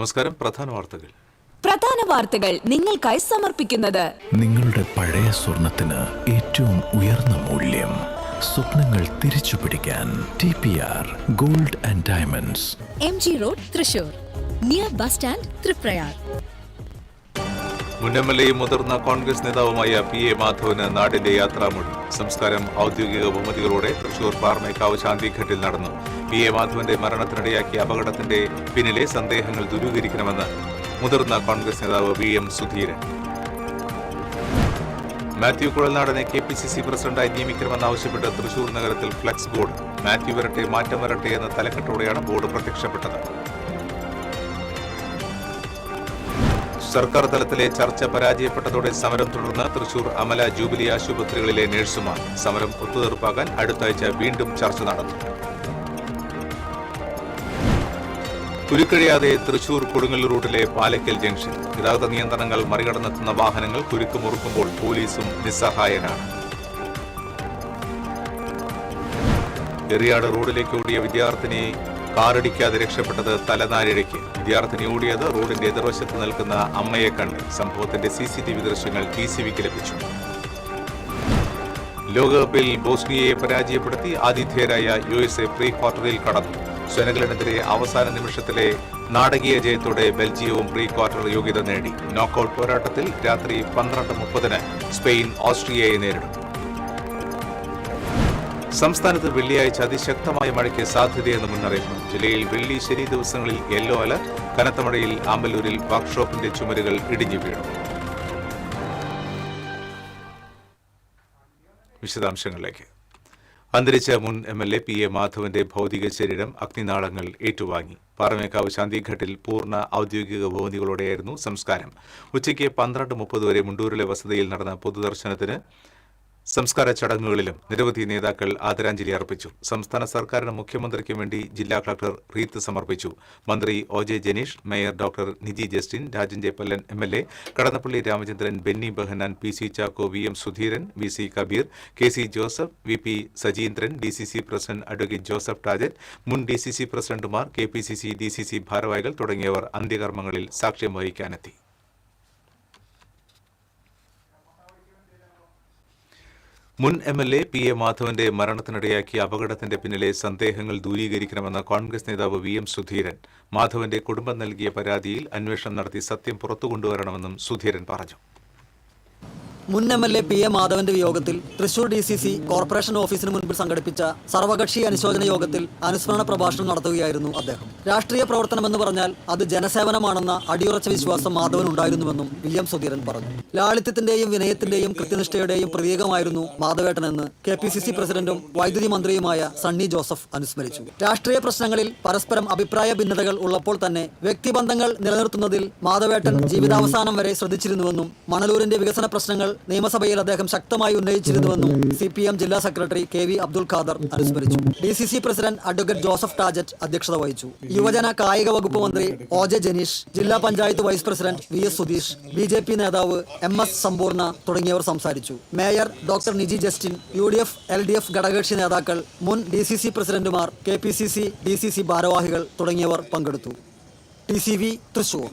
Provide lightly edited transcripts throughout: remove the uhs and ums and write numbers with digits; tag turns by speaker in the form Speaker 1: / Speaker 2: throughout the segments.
Speaker 1: നമസ്കാരം.
Speaker 2: പ്രധാന വാർത്തകൾ നിങ്ങൾക്കായി സമർപ്പിക്കുന്നത്
Speaker 3: നിങ്ങളുടെ പഴയ സ്വർണത്തിന് ഏറ്റവും ഉയർന്ന മൂല്യം. സ്വപ്നങ്ങൾ തിരിച്ചു പിടിക്കാൻ TPR gold and diamonds,
Speaker 4: MG road, Thrissur, near bus stand, Triprayar.
Speaker 1: മുൻ MLA മുതിർന്ന കോൺഗ്രസ് നേതാവുമായ PA മാധവന് നാടിന്റെ യാത്രാമൊഴി. സംസ്കാരം ഔദ്യോഗിക ബഹുമതികളോടെ തൃശൂർ പാറമേക്കാവ് ശാന്തിഘട്ടിൽ നടന്നു. PA മാധവന്റെ മരണത്തിനിടയാക്കിയ അപകടത്തിന്റെ പിന്നിലെ സന്ദേഹങ്ങൾ ദൂരീകരിക്കണമെന്ന് മുതിർന്ന കോൺഗ്രസ് നേതാവ് VM സുധീരൻ. മാത്യു കുഴൽനാടനെ KPCC പ്രസിഡന്റായി നിയമിക്കണമെന്നാവശ്യപ്പെട്ട് തൃശൂർ നഗരത്തിൽ ഫ്ലക്സ് ബോർഡ്. മാത്യു വരട്ടെ, മാറ്റം വരട്ടെ എന്ന തലക്കെട്ടോടെയാണ് ബോർഡ് പ്രത്യക്ഷപ്പെട്ടത്. സർക്കാർ തലത്തിലെ ചർച്ച പരാജയപ്പെട്ടതോടെ സമരം തുടർന്ന് തൃശൂർ അമല ജൂബിലി ആശുപത്രികളിലെ നഴ്സുമാർ. സമരം ഒത്തുതീർപ്പാക്കാൻ അടുത്ത ആഴ്ച വീണ്ടും ചർച്ച നടത്തും. കുരുക്കഴിയാതെ തൃശൂർ കൊടുങ്ങല്ലൂർ റൂട്ടിലെ പാലക്കൽ ജംഗ്ഷൻ. ഗതാഗത നിയന്ത്രണങ്ങൾ മറികടന്നെത്തുന്ന വാഹനങ്ങൾ കുരുക്ക് മുറുക്കുമ്പോൾ പോലീസും നിസ്സഹായനാണ്. എറിയാട് റോഡിലേക്ക് ഓടിയ വിദ്യാർത്ഥിനി കാറിടിക്കാതെ രക്ഷപ്പെട്ടത് തലനാരിഴയ്ക്ക്. വിദ്യാർത്ഥിനി ഓടിയത് റോഡിന്റെ എതിർവശത്ത് നിൽക്കുന്ന അമ്മയെ കണ്ട്. സംഭവത്തിന്റെ CCTV ദൃശ്യങ്ങൾ TCVക്ക് ലഭിച്ചു. ലോകകപ്പിൽ ബോസ്നിയയെ പരാജയപ്പെടുത്തി ആതിഥേയരായ USA പ്രീ ക്വാർട്ടറിൽ കടന്നു. സെനഗലിനെതിരെ അവസാന നിമിഷത്തിലെ നാടകീയ ജയത്തോടെ ബെൽജിയവും പ്രീ ക്വാർട്ടർ യോഗ്യത നേടി. നോക്കൌട്ട് പോരാട്ടത്തിൽ രാത്രി 12:30 സ്പെയിൻ ഓസ്ട്രിയയെ നേരിടും. സംസ്ഥാനത്ത് വെള്ളിയാഴ്ച അതിശക്തമായ മഴയ്ക്ക് സാധ്യതയെന്ന് മുന്നറിയിപ്പ്. ജില്ലയിൽ വെള്ളി ശനി ദിവസങ്ങളിൽ യെല്ലോ അലർട്ട്. കനത്ത മഴയിൽ ആമ്പല്ലൂരിൽ വർക്ക്ഷോപ്പിന്റെ ചുമരുകൾ ഇടിഞ്ഞു വീണു. വിശദാംശങ്ങളിലേക്ക്. അന്തരിച്ച മുൻ MLA PA മാധവന്റെ ഭൗതിക ശരീരം അഗ്നിനാളങ്ങൾ ഏറ്റുവാങ്ങി. പാറമേക്കാവ് ശാന്തിഘട്ടിൽ പൂർണ്ണ ഔദ്യോഗിക ബഹുമതികളോടെയായിരുന്നു സംസ്കാരം. ഉച്ചയ്ക്ക് 12:30 വരെ മുണ്ടൂരിലെ വസതിയിൽ നടന്ന പൊതുദർശനത്തിന് സംസ്കാര ചടങ്ങുകളിലും നിരവധി നേതാക്കൾ ആദരാഞ്ജലി അർപ്പിച്ചു. സംസ്ഥാന സർക്കാരിന് മുഖ്യമന്ത്രിക്കും വേണ്ടി ജില്ലാ കളക്ടർ റീത്ത് സമർപ്പിച്ചു. മന്ത്രി OJ Janeesh, mayor doctor Niji Justin, Rajan Jayappallan MLA, Kadannappally Ramachandran, Benny Behanan, PC Chacko, VM Sudheeran, VC Kabeer, KC Joseph, VP Sajeendran, DCC president advocate Joseph Tajet, മുൻ DCC പ്രസിഡന്റുമാർ, KPCC DCC ഭാരവാഹികൾ തുടങ്ങിയവർ അന്ത്യകർമ്മങ്ങളിൽ സാക്ഷ്യം വഹിക്കാനെത്തി. മുൻ MLA PA മാധവന്റെ മരണത്തിനിടയാക്കിയ അപകടത്തിന്റെ പിന്നിലെ സന്ദേഹങ്ങൾ ദൂരീകരിക്കണമെന്ന കോൺഗ്രസ് നേതാവ് VM സുധീരൻ. മാധവന്റെ കുടുംബം നൽകിയ പരാതിയിൽ അന്വേഷണം നടത്തി സത്യം പുറത്തുകൊണ്ടുവരണമെന്നും സുധീരൻ പറഞ്ഞു.
Speaker 5: മുൻ MLA PA മാധവന്റെ വിയോഗത്തിൽ തൃശൂർ DCC കോർപ്പറേഷൻ ഓഫീസിന് മുൻപിൽ സംഘടിപ്പിച്ച സർവകക്ഷി അനുശോചന യോഗത്തിൽ അനുസ്മരണ പ്രഭാഷണം നടത്തുകയായിരുന്നു അദ്ദേഹം. രാഷ്ട്രീയ പ്രവർത്തനമെന്ന് പറഞ്ഞാൽ അത് ജനസേവനമാണെന്ന അടിയുറച്ച വിശ്വാസം മാധവൻ ഉണ്ടായിരുന്നുവെന്നും VM സുധീരൻ പറഞ്ഞു. ലാളിത്യത്തിന്റെയും വിനയത്തിന്റെയും കൃത്യനിഷ്ഠയുടെയും പ്രതീകമായിരുന്നു മാധവേട്ടനെന്ന് KPCC പ്രസിഡന്റും വൈദ്യുതി മന്ത്രിയുമായ സണ്ണി ജോസഫ് അനുസ്മരിച്ചു. രാഷ്ട്രീയ പ്രശ്നങ്ങളിൽ പരസ്പരം അഭിപ്രായ ഭിന്നതകൾ ഉള്ളപ്പോൾ തന്നെ വ്യക്തിബന്ധങ്ങൾ നിലനിർത്തുന്നതിൽ മാധവേട്ടൻ ജീവിതാവസാനം വരെ ശ്രദ്ധിച്ചിരുന്നുവെന്നും മണലൂരിന്റെ വികസന പ്രശ്നങ്ങൾ നിയമസഭയിൽ അദ്ദേഹം ശക്തമായി ഉന്നയിച്ചിരുന്നുവെന്നും CPM ജില്ലാ സെക്രട്ടറി KV അബ്ദുൽ ഖാദർ അനുസ്മരിച്ചു. DCC president advocate Joseph Tajet അധ്യക്ഷത വഹിച്ചു. യുവജന കായിക വകുപ്പ് മന്ത്രി OJ ജനീഷ്, ജില്ലാ panchayat vice president VS Sudheesh, BJP നേതാവ് MS സമ്പൂർണ്ണ തുടങ്ങിയവർ സംസാരിച്ചു. Mayor doctor Niji Justin, UDF LDF ഘടകകക്ഷി നേതാക്കൾ, മുൻ DCC പ്രസിഡന്റുമാർ, KPCC DCC ഭാരവാഹികൾ തുടങ്ങിയവർ പങ്കെടുത്തു. TCV തൃശൂർ.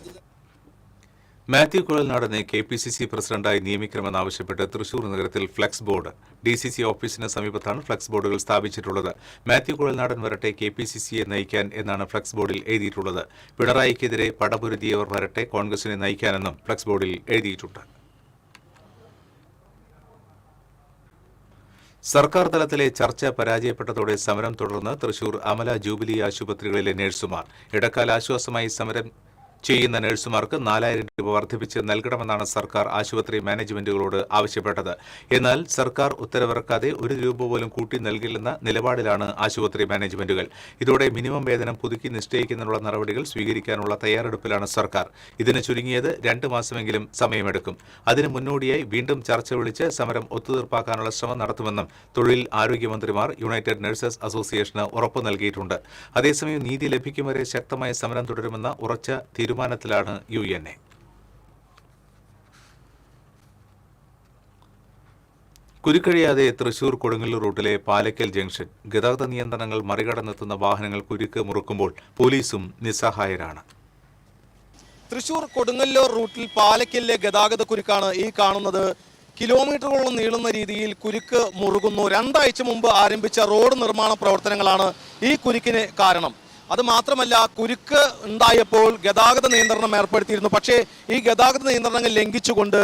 Speaker 1: മാത്യു കുഴൽനാടനെ KPCC പ്രസിഡന്റായി നിയമിക്കണമെന്നാവശ്യപ്പെട്ട് തൃശൂർ നഗരത്തിൽ ഫ്ലക്സ് ബോർഡ്. DCC ഓഫീസിന് സമീപത്താണ് ഫ്ലക്സ് ബോർഡുകൾ സ്ഥാപിച്ചിട്ടുള്ളത്. മാത്യു കുഴൽനാടൻ വരട്ടെ, KPCCയെ നയിക്കാൻ എന്നാണ് ഫ്ലക്സ് ബോർഡിൽ എഴുതിയിട്ടുള്ളത്. പിണറായിക്കെതിരെ പടപൊരുതിയവർ വരട്ടെ, കോൺഗ്രസിനെ നയിക്കാനെന്നും ഫ്ലക്സ് ബോർഡിൽ എഴുതിയിട്ടുണ്ട്. സർക്കാർ തലത്തിലെ ചർച്ച പരാജയപ്പെട്ടതോടെ സമരം തുടർന്ന് തൃശൂർ അമല ജൂബിലി ആശുപത്രികളിലെ നഴ്സുമാർ. ഇടക്കാല ആശ്വാസമായി സമരം ചെയ്യുന്ന നഴ്സുമാർക്ക് 4000 രൂപ വർദ്ധിപ്പിച്ച് നൽകണമെന്നാണ് സർക്കാർ ആശുപത്രി മാനേജ്മെന്റുകളോട് ആവശ്യപ്പെട്ടത്. എന്നാൽ സർക്കാർ ഉത്തരവിറക്കാതെ 1 രൂപ പോലും കൂട്ടി നൽകില്ലെന്ന നിലപാടിലാണ് ആശുപത്രി മാനേജ്മെന്റുകൾ. ഇതോടെ മിനിമം വേതനം പുതുക്കി നിശ്ചയിക്കുന്നതിനുള്ള നടപടികൾ സ്വീകരിക്കാനുള്ള തയ്യാറെടുപ്പിലാണ് സർക്കാർ. ഇതിന് ചുരുങ്ങിയത് 2 മാസമെങ്കിലും സമയമെടുക്കും. അതിന് മുന്നോടിയായി വീണ്ടും ചർച്ച വിളിച്ച് സമരം ഒത്തുതീർപ്പാക്കാനുള്ള ശ്രമം നടത്തുമെന്നും തൊഴിൽ ആരോഗ്യമന്ത്രിമാർ യുണൈറ്റഡ് നഴ്സസ് അസോസിയേഷന് ഉറപ്പു നൽകിയിട്ടുണ്ട്. അതേസമയം നീതി ലഭിക്കും വരെ ശക്തമായ സമരം തുടരുമെന്ന ഉറച്ച തീരുമാനത്തിലാണ് UNA. കുരുക്കഴിയാതെ തൃശൂർ കൊടുങ്ങല്ലൂർ റൂട്ടിലെ പാലക്കൽ ജംഗ്ഷൻ. ഗതാഗത നിയന്ത്രണങ്ങൾ മറികടന്നെത്തുന്ന വാഹനങ്ങൾ കുരുക്ക് മുറുക്കുമ്പോൾ പോലീസും നിസ്സഹായരാണ്.
Speaker 6: തൃശൂർ കൊടുങ്ങല്ലൂർ റൂട്ടിൽ പാലക്കലിലെ ഗതാഗത കുരുക്കാണ് ഈ കാണുന്നത്. കിലോമീറ്ററുകളോളം നീളുന്ന രീതിയിൽ കുരുക്ക് മുറുകുന്നു. 2 ആഴ്ച മുമ്പ് ആരംഭിച്ച റോഡ് നിർമ്മാണ പ്രവർത്തനങ്ങളാണ് ഈ കുരുക്കിന് കാരണം. അത് മാത്രമല്ല, കുരുക്ക് ഉണ്ടായപ്പോൾ ഗതാഗത നിയന്ത്രണം ഏർപ്പെടുത്തിയിരുന്നു. പക്ഷേ ഈ ഗതാഗത നിയന്ത്രണങ്ങൾ ലംഘിച്ചുകൊണ്ട്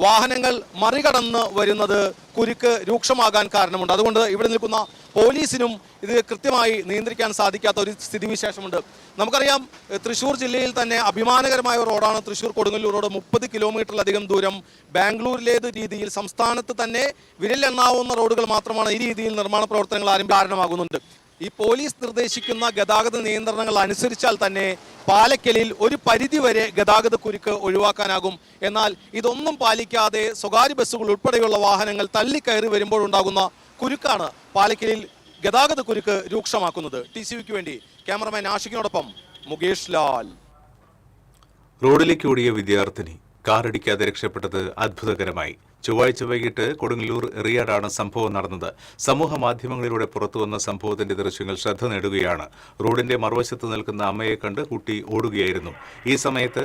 Speaker 6: വാഹനങ്ങൾ മറികടന്ന് വരുന്നത് കുരുക്ക് രൂക്ഷമാകാൻ കാരണമുണ്ട്. അതുകൊണ്ട് ഇവിടെ നിൽക്കുന്ന പോലീസിനും ഇത് കൃത്യമായി നിയന്ത്രിക്കാൻ സാധിക്കാത്ത ഒരു സ്ഥിതിവിശേഷമുണ്ട്. നമുക്കറിയാം, തൃശ്ശൂർ ജില്ലയിൽ തന്നെ അഭിമാനകരമായ റോഡാണ് തൃശ്ശൂർ കൊടുങ്ങല്ലൂർ റോഡ്. 30 കിലോമീറ്ററിലധികം ദൂരം ബാംഗ്ലൂരിലേത് രീതിയിൽ സംസ്ഥാനത്ത് തന്നെ വിരലെണ്ണാവുന്ന റോഡുകൾ മാത്രമാണ് ഈ രീതിയിൽ നിർമ്മാണ പ്രവർത്തനങ്ങൾ കാരണമാകുന്നുണ്ട്. ഈ പോലീസ് നിർദ്ദേശിക്കുന്ന ഗതാഗത നിയന്ത്രണങ്ങൾ അനുസരിച്ചാൽ തന്നെ പാലക്കലിൽ ഒരു പരിധിവരെ ഗതാഗത കുരുക്ക് ഒഴിവാക്കാനാകും. എന്നാൽ ഇതൊന്നും പാലിക്കാതെ സ്വകാര്യ ബസ്സുകൾ ഉൾപ്പെടെയുള്ള വാഹനങ്ങൾ തള്ളിക്കയറി വരുമ്പോഴുണ്ടാകുന്ന കുരുക്കാണ് പാലക്കലിൽ ഗതാഗത കുരുക്ക് രൂക്ഷമാക്കുന്നത്. TCVക്ക് വേണ്ടി ക്യാമറമാൻ ആഷിഖിനോടൊപ്പം മുകേഷ് ലാൽ.
Speaker 1: റോഡിലേക്ക് ഓടിയ വിദ്യാർത്ഥിനി കാറിടിക്കാതെ രക്ഷപ്പെട്ടത് അത്ഭുതകരമായി. ചൊവ്വാഴ്ച വൈകിട്ട് കൊടുങ്ങല്ലൂർ റിയാഡാണ് സംഭവം നടന്നത്. സമൂഹ മാധ്യമങ്ങളിലൂടെ പുറത്തുവന്ന സംഭവത്തിന്റെ ദൃശ്യങ്ങൾ ശ്രദ്ധ നേടുകയാണ്. റോഡിന്റെ മറുവശത്ത് നിൽക്കുന്ന അമ്മയെ കണ്ട് കുട്ടി ഓടുകയായിരുന്നു. ഈ സമയത്ത്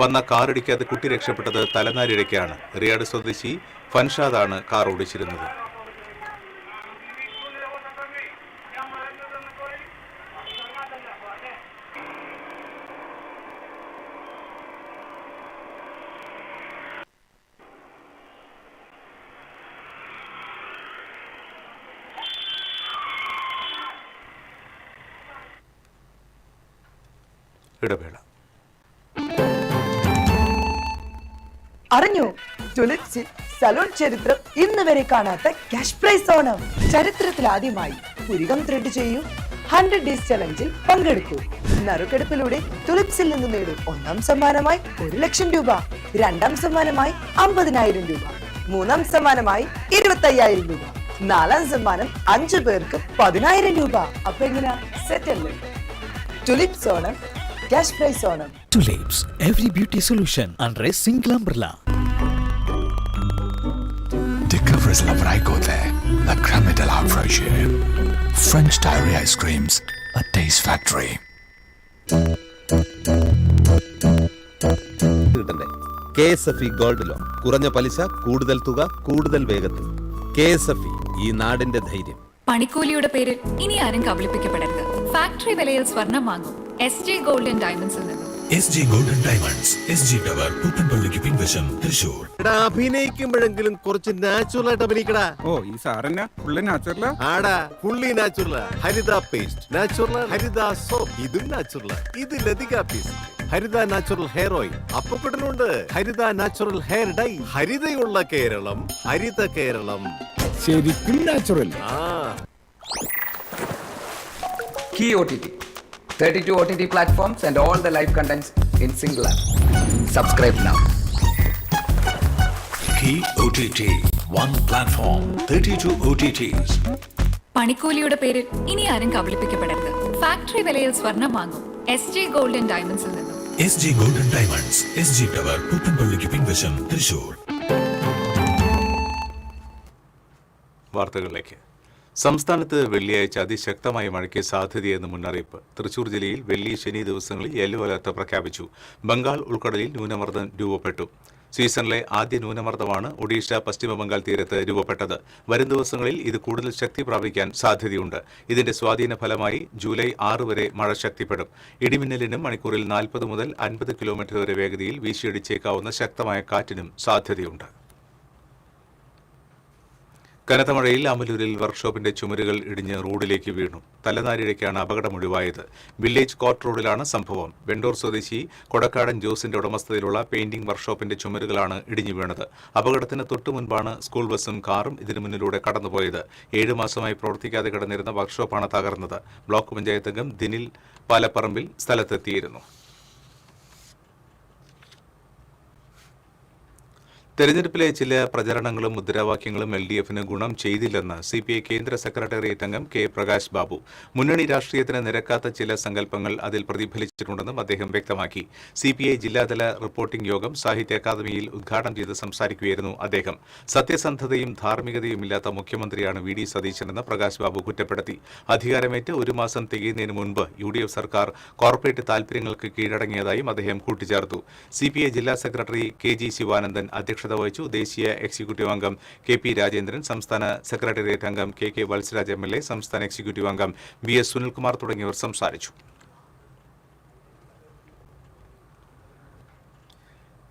Speaker 1: വന്ന കാറിടിക്കാതെ കുട്ടി രക്ഷപ്പെട്ടത് തലനാരിഴയ്ക്കാണ്. റിയാഡ് സ്വദേശി ഫൻഷാദാണ് കാർ ഓടിച്ചിരുന്നത്. ഇടവേള.
Speaker 7: അറിഞ്ഞു, ടുലിപ്സിൽ സലൂൺ ചരിത്രം ഇന്ന് വരെ കാണാത്ത ക്യാഷ് പ്രൈസ് ഓണം. ചരിത്രത്തിൽ ആദ്യമായി പുരികം ത്രെഡ് ചെയ്യൂ, 100 ഡേയ്സ് ചലഞ്ചിൽ പങ്കെടുക്കൂ. നറുക്കെടുപ്പിലൂടെ ടുലിപ്സിൽ നിന്ന് നേടും 1ാം സമ്മാനമായി 1 ലക്ഷം രൂപ, 2ാം സമ്മാനമായി 50,000 രൂപ, 3ാം സമ്മാനമായി 25,000 രൂപ, 4ാം സമ്മാനം 5 പേർക്ക് 10,000 രൂപ. അപ്പൊ എങ്ങനെയാ, സെറ്റ് അല്ലേ? Tulips Onam, cash prize Onam.
Speaker 3: Tulips, every beauty solution under a single umbrella.
Speaker 8: Discover Lavraico there, the crème de la fraîcheur. French Diary Ice Creams, a taste factory.
Speaker 9: KSFE gold loan, കുറഞ്ഞ പലിശ, കൂടുതൽ തുക, കൂടുതൽ വേഗത്തിൽ. KSFE, ഈ നാടിന്റെ ധൈര്യം.
Speaker 10: പണിക്കൂലിയുടെ പേരിൽ ഇനി ആരും കബളിപ്പിക്കപ്പെടരുത്. ഫാക്ടറി വിലയിൽ സ്വർണം വാങ്ങും SG ഗോൾഡ് ആൻഡ് ഡയമണ്ട്സിൽ നിന്നും.
Speaker 3: SG Gold and Diamonds, SG Tower, പൂപ്പൻപള്ളിക്ക് പിൻവശം, Thrissur.
Speaker 9: അഭിനയിക്കുമ്പോഴെങ്കിലും കുറച്ച് നാച്ചുറൽ ആയിട്ട് അഭിനയിക്കടാ.
Speaker 11: ഈ സാറന്നെ ഫുള്ളി നാച്ചുറലാ?
Speaker 9: ആടാ, ഫുള്ളി നാച്ചുറൽ. ഹരിത പേസ്റ്റ് നാച്ചുറൽ, ഹരിത സോപ്പ് ഇതും നാച്ചുറൽ, ഇത് ലതിക പേസ്റ്റ്, ഹരിത നാച്ചുറൽ ഹെയർ ഓയിൽ, അപ്പപ്പെടലുണ്ട് ഹരിത natural hair dye. ഹരിതയുള്ള Keralam, Haritha Keralam,
Speaker 11: ശരിക്കും natural.
Speaker 12: Key OTT, 32 OTT platforms and all the live contents in single app. Subscribe now.
Speaker 3: Key OTT, one platform, 32 OTTs.
Speaker 10: പണിക്കൂലിയുടെ പേരിൽ ഇനി ആരും കബളിപ്പിക്കപ്പെടരുത്. Factory വിലയിൽ സ്വർണം വാങ്ങും SG gold and ഡയമണ്ട്സിൽ നിന്നും.
Speaker 3: SG Gold and Diamonds, SG Tower, പൂപ്പൻപള്ളിക്ക് പിൻവശം, Thrissur.
Speaker 1: വാർത്തകളിലേക്ക്. സംസ്ഥാനത്ത് വെള്ളിയാഴ്ച അതിശക്തമായ മഴയ്ക്ക് സാധ്യതയെന്ന് മുന്നറിയിപ്പ്. തൃശൂർ ജില്ലയിൽ വെള്ളി, ശനി ദിവസങ്ങളിൽ യെല്ലോ അലർട്ട് പ്രഖ്യാപിച്ചു. ബംഗാൾ ഉൾക്കടലിൽ ന്യൂനമർദ്ദം രൂപപ്പെട്ടു. സീസണിലെ ആദ്യ ന്യൂനമർദ്ദമാണ് ഒഡീഷ പശ്ചിമ ബംഗാൾ തീരത്ത് രൂപപ്പെട്ടത്. വരും ദിവസങ്ങളിൽ ഇത് കൂടുതൽ ശക്തി പ്രാപിക്കാൻ സാധ്യതയുണ്ട്. ഇതിന്റെ സ്വാധീന ഫലമായി ജൂലൈ 6 വരെ മഴ ശക്തിപ്പെടും. ഇടിമിന്നലിനും മണിക്കൂറിൽ 40 മുതൽ 50 കിലോമീറ്റർ വരെ വേഗതയിൽ വീശിയടിച്ചേക്കാവുന്ന ശക്തമായ കാറ്റിനും സാധ്യതയുണ്ട്. കനത്ത മഴയിൽ അമലൂരിൽ വർക്ക്ഷോപ്പിന്റെ ചുമരുകൾ ഇടിഞ്ഞ് റോഡിലേക്ക് വീണു. തലനാരിഴയ്ക്കാണ് അപകടമൊഴിവായത്. വില്ലേജ് കോർട്ട് റോഡിലാണ് സംഭവം. വെണ്ടൂർ സ്വദേശി കൊടക്കാടൻ ജോസിന്റെ ഉടമസ്ഥതയിലുള്ള പെയിന്റിംഗ് വർക്ക്ഷോപ്പിന്റെ ചുമരുകളാണ് ഇടിഞ്ഞു വീണത്. അപകടത്തിന് തൊട്ടുമുൻപാണ് സ്കൂൾ ബസും കാറും ഇതിനു മുന്നിലൂടെ കടന്നുപോയത്. 7 മാസമായി പ്രവർത്തിക്കാതെ കിടന്നിരുന്ന വർക്ക്ഷോപ്പാണ് തകർന്നത്. ബ്ലോക്ക് പഞ്ചായത്ത് അംഗം ദിനിൽ പാലപ്പറമ്പിൽ സ്ഥലത്തെത്തിയിരുന്നു. തെരഞ്ഞെടുപ്പിലെ ചില പ്രചരണങ്ങളും മുദ്രാവാക്യങ്ങളും LDFന് ഗുണം ചെയ്തില്ലെന്ന് CPI കേന്ദ്ര സെക്രട്ടേറിയറ്റ് അംഗം കെ പ്രകാശ് ബാബു. മുന്നണി രാഷ്ട്രീയത്തിന് നിരക്കാത്ത ചില സങ്കല്പങ്ങൾ അതിൽ പ്രതിഫലിച്ചിട്ടുണ്ടെന്നും അദ്ദേഹം വ്യക്തമാക്കി. CPI ജില്ലാതല റിപ്പോർട്ടിംഗ് യോഗം സാഹിത്യ അക്കാദമിയിൽ ഉദ്ഘാടനം ചെയ്ത് സംസാരിക്കുകയായിരുന്നു അദ്ദേഹം. സത്യസന്ധതയും ധാർമ്മികതയുമില്ലാത്ത മുഖ്യമന്ത്രിയാണ് VD സതീശനെന്ന് പ്രകാശ് ബാബു കുറ്റപ്പെടുത്തി. അധികാരമേറ്റ് ഒരു മാസം തികയുന്നതിന് മുൻപ് UDF സർക്കാർ കോർപ്പറേറ്റ് താൽപര്യങ്ങൾക്ക് കീഴടങ്ങിയതായും അദ്ദേഹം കൂട്ടിച്ചേർത്തു. CPI ജില്ലാ സെക്രട്ടറി KG ശിവാനന്ദൻ അധ്യക്ഷത വഹിച്ചു. ദേശീയ എക്സിക്യൂട്ടീവ് അംഗം KP രാജേന്ദ്രൻ, സംസ്ഥാന സെക്രട്ടേറിയറ്റ് അംഗം KK വത്സരാജ് MLA, സംസ്ഥാന എക്സിക്യൂട്ടീവ് അംഗം BS സുനിൽകുമാർ തുടങ്ങിയവർ സംസാരിച്ചു.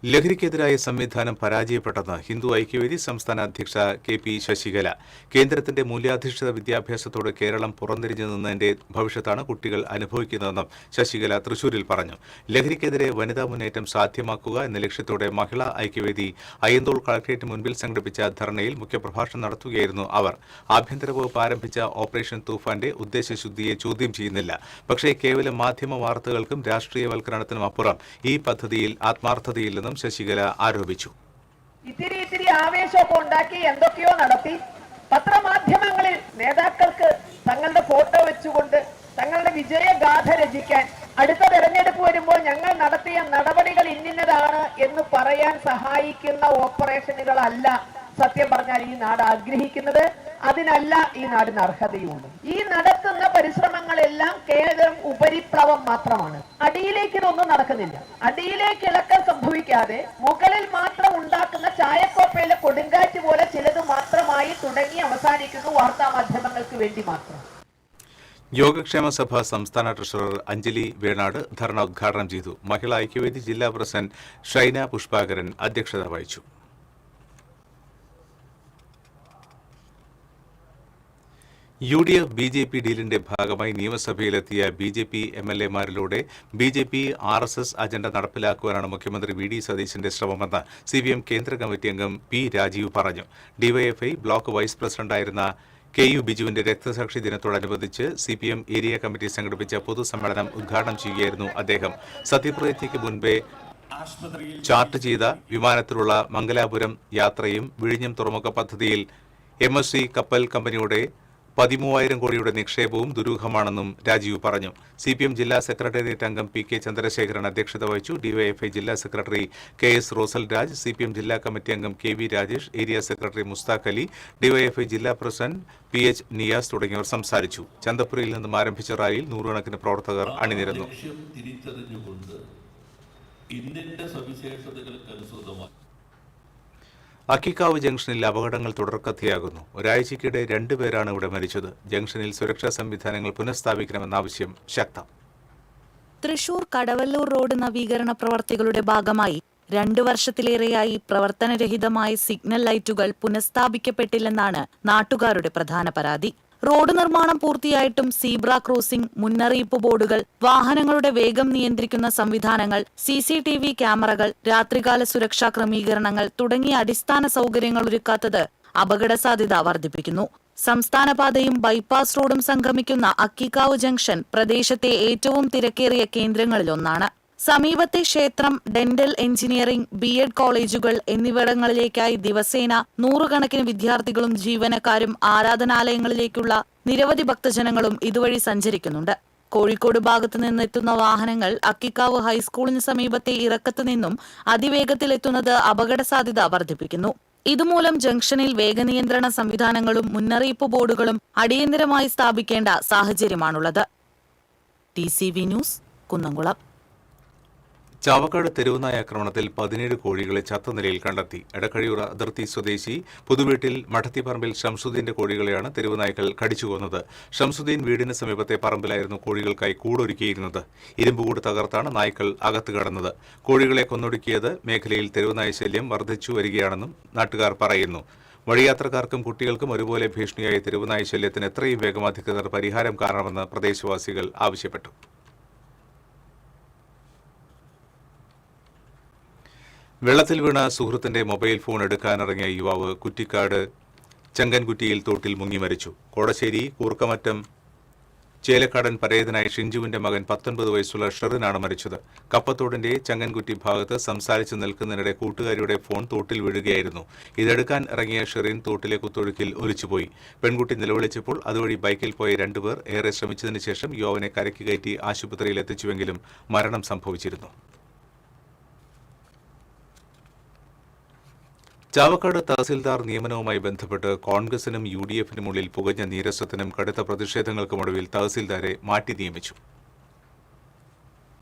Speaker 1: ലഹരിക്കെതിരായ സംവിധാനം പരാജയപ്പെട്ടെന്ന് ഹിന്ദു ഐക്യവേദി സംസ്ഥാന അധ്യക്ഷ KP ശശികല. കേന്ദ്രത്തിന്റെ മൂല്യാധിഷ്ഠിത വിദ്യാഭ്യാസത്തോട് കേരളം പുറംതിരിഞ്ഞു നിന്നതിന്റെ ഭവിഷ്യത്താണ് കുട്ടികൾ അനുഭവിക്കുന്നതെന്നും ശശികല തൃശൂരിൽ പറഞ്ഞു. ലഹരിക്കെതിരെ വനിതാ മുന്നേറ്റം സാധ്യമാക്കുക എന്ന ലക്ഷ്യത്തോടെ മഹിളാ ഐക്യവേദി അയ്യന്തോൾ കളക്ടറേറ്റ് മുൻപിൽ സംഘടിപ്പിച്ച ധർണയിൽ മുഖ്യപ്രഭാഷണം നടത്തുകയായിരുന്നു അവർ. ആഭ്യന്തര വകുപ്പ് ആരംഭിച്ച ഓപ്പറേഷൻ തൂഫാന്റെ ഉദ്ദേശശുദ്ധിയെ ചോദ്യം ചെയ്യുന്നില്ല. പക്ഷേ കേവലം മാധ്യമ വാർത്തകൾക്കും രാഷ്ട്രീയവൽക്കരണത്തിനും അപ്പുറം ഈ പദ്ധതിയിൽ ആത്മാർത്ഥതയില്ലെന്നും ശശികല ആരോപിച്ചു.
Speaker 13: ഇത്തിരി ആവേശമൊക്കെ ഉണ്ടാക്കി എന്തൊക്കെയോ നടത്തി പത്രമാധ്യമങ്ങളിൽ നേതാക്കൾക്ക് തങ്ങളുടെ ഫോട്ടോ വെച്ചുകൊണ്ട് തങ്ങളുടെ വിജയഗാഥ രചിക്കാൻ അടുത്ത തെരഞ്ഞെടുപ്പ് വരുമ്പോൾ ഞങ്ങൾ നടത്തിയ നടപടികൾ ഇന്നതാണ് എന്ന് പറയാൻ സഹായിക്കുന്ന ഓപ്പറേഷനുകളല്ല സത്യം പറഞ്ഞാൽ ഈ നാട് ആഗ്രഹിക്കുന്നത്. അതിനല്ല ഈ നാടിന് അർഹതയുണ്ട്. ഈ നടത്തുന്ന പരിശ്രമങ്ങളെല്ലാം കേവലം ഉപരിപ്ലവം മാത്രമാണ്. അടിയിലേക്ക് ഇതൊന്നും നടക്കുന്നില്ല. അടിയിലേക്ക് ഇളക്കം സംഭവിക്കാതെ മുകളിൽ മാത്രം ഉണ്ടാക്കുന്ന ചായക്കോപ്പയിലെ കൊടുങ്കാറ്റ് പോലെ ചിലത് മാത്രമായി തുടങ്ങി അവസാനിക്കുന്നു വാർത്താ മാധ്യമങ്ങൾക്ക് വേണ്ടി മാത്രം.
Speaker 1: യോഗക്ഷേമ സഭ സംസ്ഥാന ട്രഷറർ അഞ്ജലി വേണാട് ധർണ ഉദ്ഘാടനം ചെയ്തു. മഹിളാ ഐക്യവേദി ജില്ലാ പ്രസിഡന്റ് ഷൈന പുഷ്പാകരൻ അധ്യക്ഷത വഹിച്ചു. UDF BJP ഡീലിന്റെ ഭാഗമായി നിയമസഭയിലെത്തിയ BJP MLA-മാരിലൂടെ BJP RSS അജണ്ട നടപ്പിലാക്കുവാനാണ് മുഖ്യമന്ത്രി VD സതീശന്റെ ശ്രമമെന്ന് CPM കേന്ദ്ര കമ്മിറ്റി അംഗം P രാജീവ് പറഞ്ഞു. DYFI ബ്ലോക്ക് വൈസ് പ്രസിഡന്റായിരുന്ന KU ബിജുവിന്റെ രക്തസാക്ഷി ദിനത്തോടനുബന്ധിച്ച് CPM ഏരിയ കമ്മിറ്റി സംഘടിപ്പിച്ച പൊതുസമ്മേളനം ഉദ്ഘാടനം ചെയ്യുകയായിരുന്നു അദ്ദേഹം. സത്യപ്രതിജ്ഞയ്ക്ക് മുൻപേ ചാർട്ട് ചെയ്ത വിമാനത്തിലുള്ള മംഗലാപുരം യാത്രയും വിഴിഞ്ഞം തുറമുഖ പദ്ധതിയിൽ MSC കപ്പൽ കമ്പനിയുടെ 13,000 കോടിയുടെ നിക്ഷേപവും ദുരൂഹമാണെന്നും രാജീവ് പറഞ്ഞു. CPM ജില്ലാ സെക്രട്ടേറിയറ്റ് അംഗം PK ചന്ദ്രശേഖരൻ അധ്യക്ഷത വഹിച്ചു. DYFI ജില്ലാ secretary KS Rosell Raj, CPM ജില്ലാ കമ്മിറ്റി അംഗം KV Rajesh, area secretary Mushtaq Ali, DYFI ജില്ലാ പ്രസിഡന്റ് PH നിയാസ് തുടങ്ങിയവർ സംസാരിച്ചു. ചന്തപ്പുരയിൽ നിന്നും ആരംഭിച്ച റാലിയിൽ നൂറുകണക്കിന് പ്രവർത്തകർ അണിനിരന്നു. അക്കിക്കാവ് ജംഗ്ഷനിൽ അപകടങ്ങൾ തുടർക്കഥയാകുന്നു. ഒരാഴ്ചയ്ക്കിടെ 2 പേരാണ് ഇവിടെ മരിച്ചത്. ജംഗ്ഷനിൽ സുരക്ഷാ സംവിധാനങ്ങൾ പുനഃസ്ഥാപിക്കണമെന്ന ആവശ്യം ശക്തം.
Speaker 2: തൃശൂർ കടവല്ലൂർ റോഡ് നവീകരണ പ്രവർത്തികളുടെ ഭാഗമായി 2 വർഷത്തിലേറെയായി പ്രവർത്തനരഹിതമായ സിഗ്നൽ ലൈറ്റുകൾ പുനഃസ്ഥാപിക്കപ്പെട്ടില്ലെന്നാണ് നാട്ടുകാരുടെ പ്രധാന പരാതി. റോഡ് നിർമ്മാണം പൂർത്തിയായിട്ടും സീബ്ര ക്രോസിംഗ്, മുന്നറിയിപ്പ് ബോർഡുകൾ, വാഹനങ്ങളുടെ വേഗം നിയന്ത്രിക്കുന്ന സംവിധാനങ്ങൾ, CCTV ക്യാമറകൾ, രാത്രികാല സുരക്ഷാ ക്രമീകരണങ്ങൾ തുടങ്ങിയ അടിസ്ഥാന സൗകര്യങ്ങൾ ഒരുക്കാത്തത് അപകട സാധ്യത വർദ്ധിപ്പിക്കുന്നു. സംസ്ഥാനപാതയും ബൈപ്പാസ് റോഡും സംഗമിക്കുന്ന അക്കിക്കാവ് ജംഗ്ഷൻ പ്രദേശത്തെ ഏറ്റവും തിരക്കേറിയ കേന്ദ്രങ്ങളിലൊന്നാണ്. സമീപത്തെ ക്ഷേത്രം, ഡെന്റൽ എഞ്ചിനീയറിംഗ്, B.Ed കോളേജുകൾ എന്നിവിടങ്ങളിലേക്കായി ദിവസേന നൂറുകണക്കിന് വിദ്യാർത്ഥികളും ജീവനക്കാരും ആരാധനാലയങ്ങളിലേക്കുള്ള നിരവധി ഭക്തജനങ്ങളും ഇതുവഴി സഞ്ചരിക്കുന്നുണ്ട്. കോഴിക്കോട് ഭാഗത്തു നിന്നെത്തുന്ന വാഹനങ്ങൾ അക്കിക്കാവ് ഹൈസ്കൂളിന് സമീപത്തെ ഇറക്കത്തു നിന്നും അതിവേഗത്തിലെത്തുന്നത് അപകട സാധ്യത വർദ്ധിപ്പിക്കുന്നു. ഇതുമൂലം ജംഗ്ഷനിൽ വേഗനിയന്ത്രണ സംവിധാനങ്ങളും മുന്നറിയിപ്പ് ബോർഡുകളും അടിയന്തരമായി സ്ഥാപിക്കേണ്ട സാഹചര്യമാണുള്ളത്. TCV news, Kunnamkulam.
Speaker 1: ചാവക്കാട് തെരുവുനായ ആക്രമണത്തിൽ 17 കോഴികളെ ചത്ത നിലയിൽ കണ്ടെത്തി. എടക്കഴിയൂർ അതിർത്തി സ്വദേശി പുതുവീട്ടിൽ മഠത്തിപ്പറമ്പിൽ ഷംസുദ്ദീന്റെ കോഴികളെയാണ് തെരുവുനായ്ക്കൾ കടിച്ചുകൊന്നത്. ഷംസുദ്ദീൻ വീടിന് സമീപത്തെ പറമ്പിലായിരുന്നു കോഴികൾക്കായി കൂടൊരുക്കിയിരുന്നത്. ഇരുമ്പുകൂട് തകർത്താണ് നായ്ക്കൾ അകത്ത് കടന്നത്. കോഴികളെ കൊന്നൊടുക്കിയത് മേഖലയിൽ തെരുവുനായ ശല്യം വർദ്ധിച്ചു വരികയാണെന്നും നാട്ടുകാർ പറയുന്നു. വഴിയാത്രക്കാർക്കും കുട്ടികൾക്കും ഒരുപോലെ ഭീഷണിയായ തെരുവുനായ ശല്യത്തിന് എത്രയും വേഗം അധികൃതർ പരിഹാരം കാണണമെന്ന് പ്രദേശവാസികൾ ആവശ്യപ്പെട്ടു. വെള്ളത്തിൽ വീണ സുഹൃത്തിന്റെ മൊബൈൽ ഫോൺ എടുക്കാനിറങ്ങിയ യുവാവ് കുറ്റിക്കാട് ചങ്കൻകുറ്റിയിൽ തോട്ടിൽ മുങ്ങി മരിച്ചു. കോടശ്ശേരി കൂർക്കമറ്റം ചേലക്കാടൻ പരേതനായ ഷിഞ്ചുവിന്റെ മകൻ 19 വയസ്സുള്ള ഷെറിനാണ് മരിച്ചത്. കപ്പത്തോടിന്റെ ചങ്ങൻകുറ്റി ഭാഗത്ത് സംസാരിച്ചു നിൽക്കുന്നതിനിടെ കൂട്ടുകാരിയുടെ ഫോൺ തോട്ടിൽ വീഴുകയായിരുന്നു. ഇതെടുക്കാൻ ഇറങ്ങിയ ഷെറിൻ തോട്ടിലെ കുത്തൊഴുക്കിൽ ഒലിച്ചുപോയി. പെൺകുട്ടി നിലവിളിച്ചപ്പോൾ അതുവഴി ബൈക്കിൽ പോയ രണ്ടുപേർ ഏറെ ശ്രമിച്ചതിനു ശേഷം യുവാവിനെ കരയ്ക്ക് കയറ്റി ആശുപത്രിയിൽ എത്തിച്ചുവെങ്കിലും മരണം സംഭവിച്ചിരുന്നു. ചാവക്കാട് തഹസിൽദാർ നിയമനവുമായി ബന്ധപ്പെട്ട് കോൺഗ്രസിനും UDF-നുമുള്ളിൽ പുകഞ്ഞ നീരസത്തിനും കടുത്ത പ്രതിഷേധങ്ങൾക്കുമൊടുവിൽ തഹസിൽദാരെ മാറ്റി നിയമിച്ചു.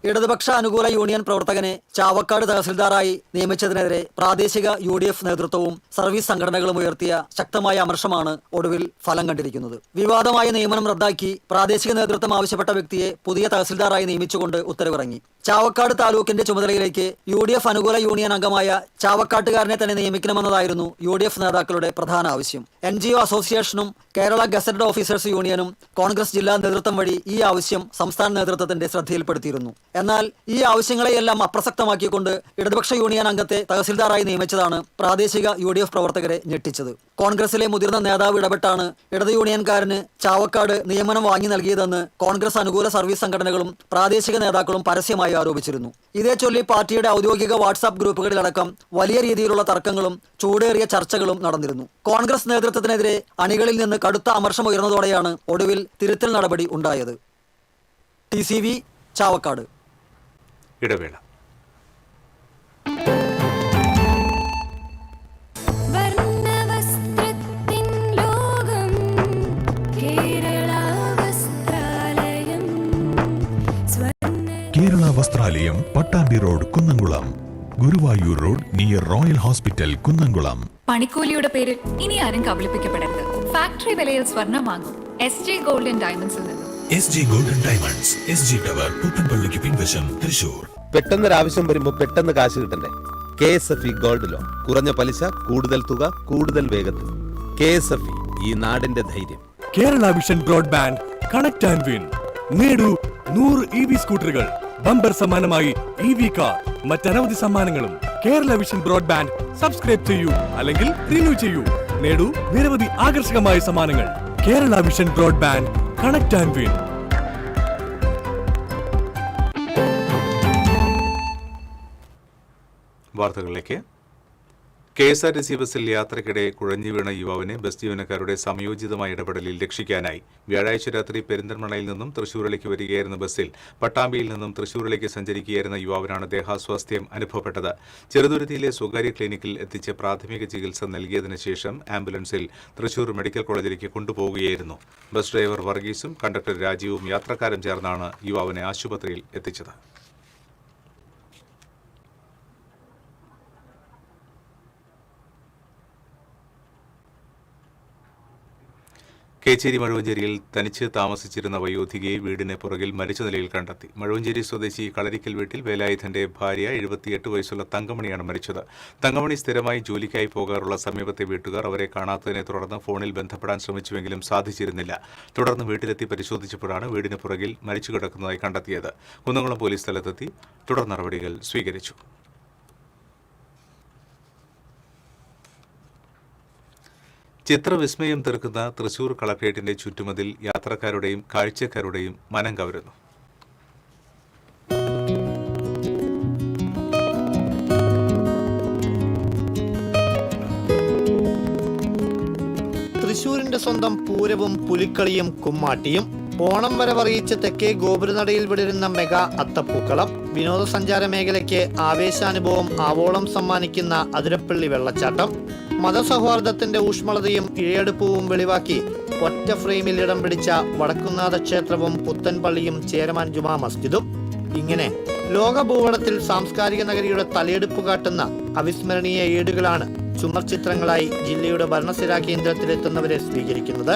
Speaker 5: ഇടതുപക്ഷ അനുകൂല യൂണിയൻ പ്രവർത്തകനെ ചാവക്കാട് തഹസിൽദാറായി നിയമിച്ചതിനെതിരെ പ്രാദേശിക UDF നേതൃത്വവും സർവീസ് സംഘടനകളും ഉയർത്തിയ ശക്തമായ അമർഷമാണ് ഒടുവിൽ ഫലം കണ്ടിരിക്കുന്നത്. വിവാദമായ നിയമനം റദ്ദാക്കി പ്രാദേശിക നേതൃത്വം ആവശ്യപ്പെട്ട വ്യക്തിയെ പുതിയ തഹസിൽദാറായി നിയമിച്ചുകൊണ്ട് ഉത്തരവിറങ്ങി. ചാവക്കാട് താലൂക്കിന്റെ ചുമതലയിലേക്ക് UDF അനുകൂല യൂണിയൻ അംഗമായ ചാവക്കാട്ടുകാരനെ തന്നെ നിയമിക്കണമെന്നതായിരുന്നു UDF നേതാക്കളുടെ പ്രധാന ആവശ്യം. NGO അസോസിയേഷനും കേരള ഗസറ്റഡ് ഓഫീസേഴ്സ് യൂണിയനും കോൺഗ്രസ് ജില്ലാ നേതൃത്വം വഴി ഈ ആവശ്യം സംസ്ഥാന നേതൃത്വത്തിന്റെ ശ്രദ്ധയിൽപ്പെടുത്തിയിരുന്നു. എന്നാൽ ഈ ആവശ്യങ്ങളെയെല്ലാം അപ്രസക്തമാക്കിക്കൊണ്ട് ഇടതുപക്ഷ യൂണിയൻ അംഗത്തെ തഹസിൽദാറായി നിയമിച്ചതാണ് പ്രാദേശിക UDF പ്രവർത്തകരെ ഞെട്ടിച്ചത്. കോൺഗ്രസിലെ മുതിർന്ന നേതാവ് ഇടപെട്ടാണ് ഇടത് യൂണിയൻകാരന് ചാവക്കാട് നിയമനം വാങ്ങി നൽകിയതെന്ന് കോൺഗ്രസ് അനുകൂല സർവീസ് സംഘടനകളും പ്രാദേശിക നേതാക്കളും പരസ്യമായി ആരോപിച്ചിരുന്നു. ഇതേ ചൊല്ലി പാർട്ടിയുടെ ഔദ്യോഗിക വാട്സാപ്പ് ഗ്രൂപ്പുകളിലടക്കം വലിയ രീതിയിലുള്ള തർക്കങ്ങളും ചൂടേറിയ ചർച്ചകളും നടന്നിരുന്നു. കോൺഗ്രസ് നേതൃത്വത്തിനെതിരെ അണികളിൽ നിന്ന് കടുത്ത അമർഷം ഉയർന്നതോടെയാണ് ഒടുവിൽ തിരുത്തൽ നടപടി ഉണ്ടായത്. TCV ചാവക്കാട്.
Speaker 1: ഇടവേള.
Speaker 3: Kerala Vasthralayam, Pattambi road, Kunnamkulam. Guruvayur road near royal hospital, Kunnamkulam.
Speaker 10: പണിക്കൂലിയുടെ പേരിൽ ഇനി ആരും കബളിപ്പിക്കപ്പെടരുത്. ഫാക്ടറി വിലയിൽ സ്വർണം വാങ്ങും SJ ഗോൾഡ് ആൻഡ് ഡയമണ്ട്സിൽ നിന്നും.
Speaker 3: SJ gold and diamonds, SG tower, പുത്തൻപള്ളിക്ക് പിൻവശം, തൃശൂർ.
Speaker 9: പെട്ടെന്നൊരാവശ്യം വരുമ്പോ പെട്ടെന്ന് കാശ് കിട്ടണ്ടേ? KSFE gold loan. കുറഞ്ഞ പലിശ, കൂടുതൽ തുക, കൂടുതൽ വേഗത്തിൽ. KSFE, ഈ നാടിന്റെ ധൈര്യം.
Speaker 11: Kerala vision broadband connect and win. നേടൂ 100 EV സ്കൂട്ടറുകൾ, ബമ്പർ സമ്മാനമായി EV കാർ, മറ്റനവധി സമ്മാനങ്ങളും. കേരള വിഷൻ ബ്രോഡ്ബാൻഡ് സബ്സ്ക്രൈബ് ചെയ്യൂ, അല്ലെങ്കിൽ റിന്യൂ ചെയ്യൂ. നേടൂ നിരവധി ആകർഷകമായ സമ്മാനങ്ങൾ. Kerala vision broadband connect and win.
Speaker 1: വാർത്തകളിലേക്ക്. KSRTC ബസ്സിൽ യാത്രയ്ക്കിടെ കുഴഞ്ഞു വീണ യുവാവിനെ ബസ് ജീവനക്കാരുടെ സംയോജിതമായ ഇടപെടലിൽ രക്ഷിക്കാനായി വ്യാഴാഴ്ച രാത്രി പെരിന്തൽമണ്ണയിൽ നിന്നും തൃശൂരിലേക്ക് വരികയായിരുന്ന ബസ്സിൽ പട്ടാമ്പിയിൽ നിന്നും തൃശൂരിലേക്ക് സഞ്ചരിക്കുകയായിരുന്ന യുവാവിനാണ് ദേഹാസ്വാസ്ഥ്യം അനുഭവപ്പെട്ടത്. ചെറുതുരുത്തിയിലെ സ്വകാര്യ ക്ലിനിക്കിൽ എത്തിച്ച് പ്രാഥമിക ചികിത്സ നൽകിയതിനു ശേഷം ആംബുലൻസിൽ തൃശൂർ മെഡിക്കൽ കോളേജിലേക്ക് കൊണ്ടുപോവുകയായിരുന്നു. ബസ് ഡ്രൈവർ വർഗീസും കണ്ടക്ടർ രാജീവും യാത്രക്കാരും ചേർന്നാണ് യുവാവിനെ ആശുപത്രിയിൽ എത്തിച്ചത്. കേച്ചേരി മഴുവഞ്ചേരിയിൽ തനിച്ച് താമസിച്ചിരുന്ന വയോധികയെ വീടിന് പുറകിൽ മരിച്ച നിലയിൽ കണ്ടെത്തി. മഴുവഞ്ചേരി സ്വദേശി കളരിക്കൽ വീട്ടിൽ വേലായുധന്റെ ഭാര്യ 78 വയസ്സുള്ള തങ്കമണിയാണ് മരിച്ചത്. തങ്കമണി സ്ഥിരമായി ജോലിക്കായി പോകാറുള്ള സമീപത്തെ വീട്ടുകാർ അവരെ കാണാത്തതിനെ തുടർന്ന് ഫോണിൽ ബന്ധപ്പെടാൻ ശ്രമിച്ചുവെങ്കിലും സാധിച്ചിരുന്നില്ല. തുടർന്ന് വീട്ടിലെത്തി പരിശോധിച്ചപ്പോഴാണ് വീടിന് പുറകിൽ മരിച്ചു കിടക്കുന്നതായി കണ്ടെത്തിയത്. കുന്നംകുളം പോലീസ് സ്ഥലത്തെത്തി തുടർ നടപടികൾ സ്വീകരിച്ചു. ചിത്രവിസ്മയം തീർക്കുന്ന തൃശൂർ കളക്ട്രേറ്റിന്റെ ചുറ്റുമതിൽ യാത്രക്കാരുടെയും കാഴ്ചക്കാരുടെയും മനം കവരുന്നു.
Speaker 14: തൃശൂരിന്റെ സ്വന്തം പൂരവും പുലിക്കളിയും കുമ്മാട്ടിയും ഓണം വരെ അറിയിച്ച് തെക്കേ ഗോപുരനടയിൽ വിടരുന്ന മെഗാ അത്തപ്പൂക്കളം, വിനോദസഞ്ചാര മേഖലയ്ക്ക് ആവേശാനുഭവം ആവോളം സമ്മാനിക്കുന്ന അതിരപ്പള്ളി വെള്ളച്ചാട്ടം, മതസൗഹാർദ്ദത്തിന്റെ ഊഷ്മളതയും ഇഴയെടുപ്പവും വെളിവാക്കി ഒറ്റ ഫ്രെയിമിൽ ഇടം പിടിച്ച വടക്കുന്നാഥ ക്ഷേത്രവും പുത്തൻപള്ളിയും ചേരമാൻ ജുമാ മസ്ജിദും. ഇങ്ങനെ ലോകഭൂപടത്തിൽ സാംസ്കാരിക നഗരിയുടെ തലയെടുപ്പ് കാട്ടുന്ന അവിസ്മരണീയ ഏടുകളാണ് ചുമർ ചിത്രങ്ങളായി ജില്ലയുടെ ഭരണസിരാ കേന്ദ്രത്തിലെത്തുന്നവരെ സ്വീകരിക്കുന്നത്.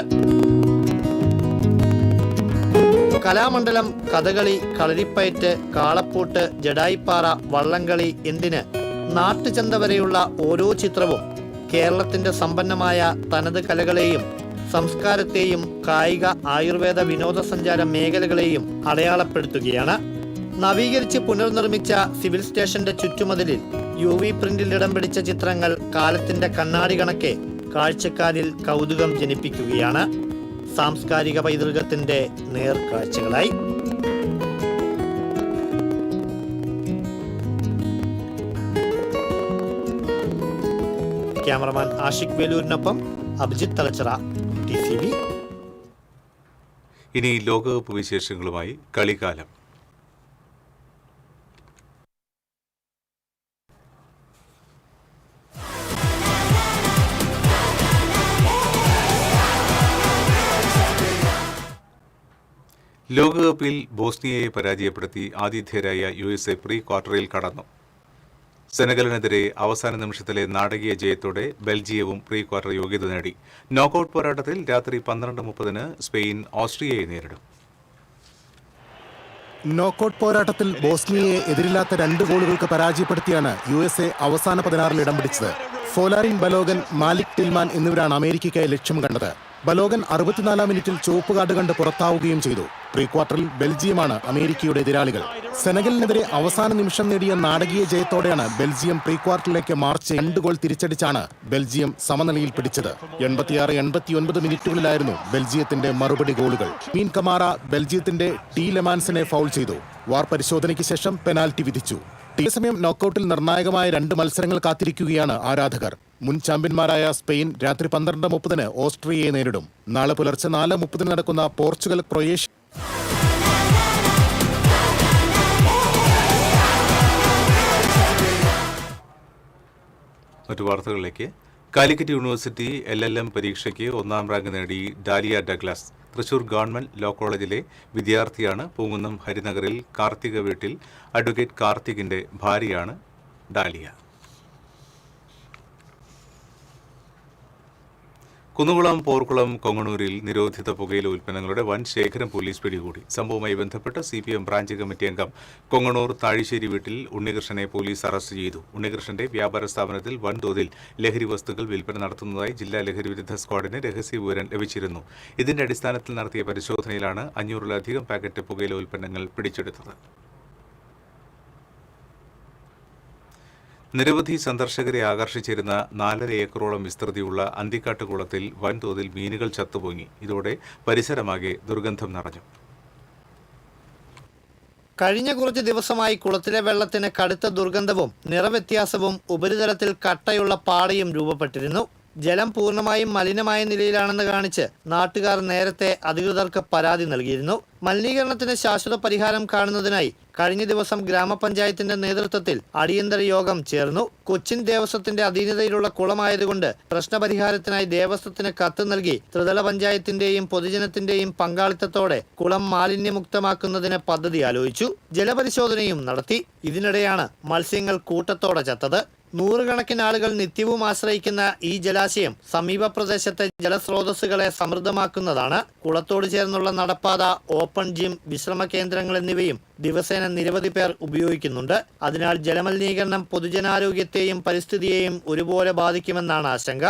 Speaker 14: കലാമണ്ഡലം, കഥകളി, കളരിപ്പയറ്റ്, കാളപ്പൂട്ട്, ജഡായിപ്പാറ, വള്ളംകളി, എന്തിന് നാട്ടുചന്ത വരെയുള്ള ഓരോ ചിത്രവും കേരളത്തിന്റെ സമ്പന്നമായ തനത് കലകളെയും സംസ്കാരത്തെയും കായിക, ആയുർവേദ, വിനോദസഞ്ചാര മേഖലകളെയും അടയാളപ്പെടുത്തുകയാണ്. നവീകരിച്ച് പുനർനിർമ്മിച്ച സിവിൽ സ്റ്റേഷന്റെ ചുറ്റുമതിലിൽ UV പ്രിന്റിൽ ഇടം പിടിച്ച ചിത്രങ്ങൾ കാലത്തിന്റെ കണ്ണാടി കണക്കെ കാഴ്ചക്കാരിൽ കൗതുകം ജനിപ്പിക്കുകയാണ്. സാംസ്കാരിക പൈതൃകത്തിന്റെ നേർക്കാഴ്ചകളായി. ക്യാമറമാൻ ആഷിഖ് വേലൂരിനൊപ്പം അഭിജിത്ത് തലച്ചിറ, TCV.
Speaker 1: ഇനി ലോകകപ്പ് വിശേഷങ്ങളുമായി കളിക്കാലം. ലോകകപ്പിൽ ബോസ്നിയയെ പരാജയപ്പെടുത്തി ആതിഥേയരായ USA പ്രീ ക്വാർട്ടറിൽ കടന്നു. സെനഗലിനെതിരെ അവസാന നിമിഷത്തിലെ നാടകീയ ജയത്തോടെ ബെൽജിയവും പ്രീ ക്വാർട്ടർ യോഗ്യത നേടി. നോക്കൌട്ട് പോരാട്ടത്തിൽ രാത്രി 12:30 സ്പെയിൻ ഓസ്ട്രിയയെ നേരിടും.
Speaker 15: നോക്കൌട്ട് പോരാട്ടത്തിൽ ബോസ്നിയയെ എതിരില്ലാത്ത 2 ഗോളുകൾക്ക് പരാജയപ്പെടുത്തിയാണ് USA അവസാന 16-ൽ ഇടം പിടിച്ചത്. ഫോലാരിൻ ബലോഗൻ, മാലിക് ടിൽമാൻ എന്നിവരാണ് അമേരിക്കയ്ക്കായി ലക്ഷ്യം കണ്ടത്. ബലോഗൻ 64-ാം മിനിറ്റിൽ ചുവപ്പ് കാർഡ് കണ്ട് പുറത്താവുകയും ചെയ്തു. പ്രീ ക്വാർട്ടറിൽ ബെൽജിയമാണ് അമേരിക്കയുടെ എതിരാളികൾ. സെനഗലിനെതിരെ അവസാന നിമിഷം നേടിയ നാടകീയ ജയത്തോടെയാണ് ബെൽജിയം പ്രീ ക്വാർട്ടറിലേക്ക് മാർച്ച് 2 ഗോൾ തിരിച്ചടിച്ചാണ് ബെൽജിയം സമനിലയിൽ പിടിച്ചത്. 86-89 മിനിറ്റുകളിലായിരുന്നു ബെൽജിയത്തിന്റെ മറുപടി ഗോളുകൾ. മീൻ കമാറ ബെൽജിയത്തിന്റെ ടി ലെമാൻസിനെ ഫൗൾ ചെയ്തു. വാർ പരിശോധനയ്ക്ക് ശേഷം പെനാൽറ്റി വിധിച്ചു. അതേസമയം നോക്കൌട്ടിൽ നിർണായകമായ 2 മത്സരങ്ങൾ കാത്തിരിക്കുകയാണ് ആരാധകർ. മുൻ ചാമ്പ്യന്മാരായ സ്പെയിൻ രാത്രി 12:30 ഓസ്ട്രിയയെ നേരിടും. നാളെ പുലർച്ചെ 4:30 നടക്കുന്ന പോർച്ചുഗൽ ക്രൊയേഷ്യ.
Speaker 1: മറ്റു വാർത്തകളിലേക്ക്. കാലിക്കറ്റ് യൂണിവേഴ്സിറ്റി LLM പരീക്ഷയ്ക്ക് 1ാം റാങ്ക് നേടി dahlia Douglas. Thrissur government law കോളേജിലെ വിദ്യാർത്ഥിയാണ്. പൂങ്കുന്നം ഹരിനഗറിൽ കാർത്തിക വീട്ടിൽ അഡ്വക്കേറ്റ് കാർത്തികിന്റെ ഭാര്യയാണ് ഡാലിയ. കുന്നുകുളം, പോർക്കുളം, കൊങ്ങണൂരിൽ നിരോധിത പുകയില ഉൽപ്പന്നങ്ങളുടെ വൻ ശേഖരം പോലീസ് പിടികൂടി. സംഭവവുമായി ബന്ധപ്പെട്ട് CPM ബ്രാഞ്ച് കമ്മിറ്റി അംഗം കൊങ്ങണൂർ താഴിശ്ശേരി വീട്ടിൽ ഉണ്ണികൃഷ്ണനെ പോലീസ് അറസ്റ്റ് ചെയ്തു. ഉണ്ണികൃഷ്ണന്റെ വ്യാപാര സ്ഥാപനത്തിൽ വൻതോതിൽ ലഹരി വസ്തുക്കൾ വിൽപ്പന നടത്തുന്നതായി ജില്ലാ ലഹരി വിരുദ്ധ സ്ക്വാഡിന് രഹസ്യ വിവരം ലഭിച്ചിരുന്നു. ഇതിന്റെ അടിസ്ഥാനത്തിൽ നടത്തിയ പരിശോധനയിലാണ് 500-ലധികം പാക്കറ്റ് പുകയില ഉൽപ്പന്നങ്ങൾ പിടിച്ചെടുത്തത്. നിരവധി സന്ദർശകരെ ആകർഷിച്ചിരുന്ന 4.5 ഏക്കറോളം വിസ്തൃതിയുള്ള അന്തിക്കാട്ട് കുളത്തിൽ വൻതോതിൽ മീനുകൾ ചത്തുപൊങ്ങി. ഇതോടെ പരിസരമാകെ ദുർഗന്ധം നിറഞ്ഞു.
Speaker 14: കഴിഞ്ഞ കുറച്ച് ദിവസമായി കുളത്തിലെ വെള്ളത്തിന് കടുത്ത ദുർഗന്ധവും നിറവ്യത്യാസവും ഉപരിതലത്തിൽ കട്ടയുള്ള പാടയും രൂപപ്പെട്ടിരുന്നു. ജലം പൂർണ്ണമായും മലിനമായ നിലയിലാണെന്ന് കാണിച്ച് നാട്ടുകാർ നേരത്തെ അധികൃതർക്ക് പരാതി നൽകിയിരുന്നു. മലിനീകരണത്തിന് ശാശ്വത പരിഹാരം കാണുന്നതിനായി കഴിഞ്ഞ ദിവസം ഗ്രാമപഞ്ചായത്തിന്റെ നേതൃത്വത്തിൽ അടിയന്തര യോഗം ചേർന്നു. കൊച്ചിൻ ദേവസ്വത്തിന്റെ അധീനതയിലുള്ള കുളമായതുകൊണ്ട് പ്രശ്നപരിഹാരത്തിനായി ദേവസ്വത്തിന് കത്ത് നൽകി ത്രിതല പഞ്ചായത്തിന്റെയും പൊതുജനത്തിന്റെയും പങ്കാളിത്തത്തോടെ കുളം മാലിന്യമുക്തമാക്കുന്നതിന് പദ്ധതി ആലോചിച്ചു. ജലപരിശോധനയും നടത്തി. ഇതിനിടെയാണ് മത്സ്യങ്ങൾ കൂട്ടത്തോടെ ചത്തത്. 100 കണക്കിന് ആളുകൾ നിത്യവും ആശ്രയിക്കുന്ന ഈ ജലാശയം സമീപ പ്രദേശത്തെ ജലസ്രോതസ്സുകളെ സമൃദ്ധമാക്കുന്നതാണ്. കുളത്തോട് ചേർന്നുള്ള നടപ്പാത, ഓപ്പൺ ജിം, വിശ്രമ കേന്ദ്രങ്ങൾ എന്നിവയും ദിവസേന നിരവധി പേർ ഉപയോഗിക്കുന്നുണ്ട്. അതിനാൽ ജലമലിനീകരണം പൊതുജനാരോഗ്യത്തെയും പരിസ്ഥിതിയെയും ഒരുപോലെ ബാധിക്കുമെന്നാണ് ആശങ്ക.